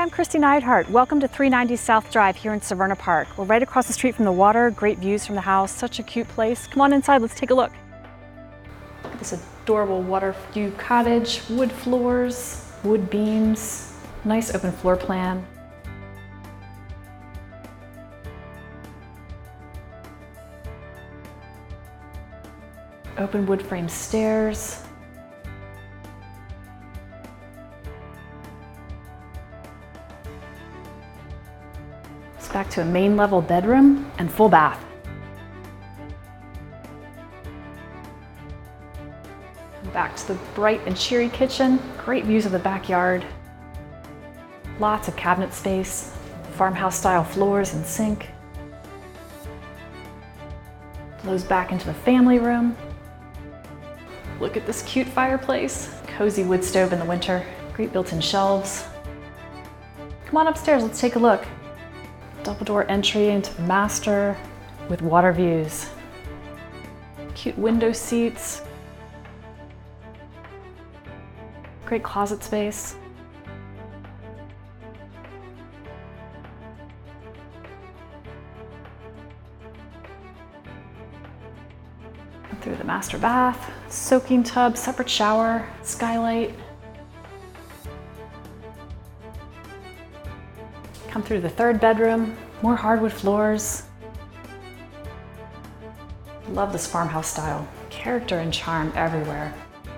I'm Christy Neidhart. Welcome to 390 South Drive here in Severna Park. We're right across the street from the water, great views from the house, such a cute place. Come on inside, let's take a look. Look at this adorable water view cottage, wood floors, wood beams, nice open floor plan. Open wood frame stairs. It's back to a main level bedroom and full bath. Back to the bright and cheery kitchen. Great views of the backyard. Lots of cabinet space. Farmhouse style floors and sink. Flows back into the family room. Look at this cute fireplace. Cozy wood stove in the winter. Great built-in shelves. Come on upstairs, let's take a look. Double door entry into the master with water views. Cute window seats. Great closet space. Through the master bath, soaking tub, separate shower, skylight. Come through the third bedroom, more hardwood floors. Love this farmhouse style. Character and charm everywhere.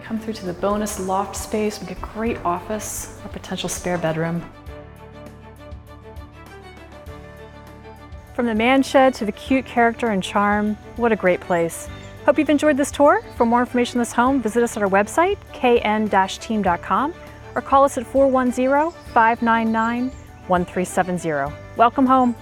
Come through to the bonus loft space. We get great office or potential spare bedroom. From the man shed to the cute character and charm, what a great place. Hope you've enjoyed this tour. For more information on this home, visit us at our website, kn-team.com, or call us at 410-599-1370. Welcome home.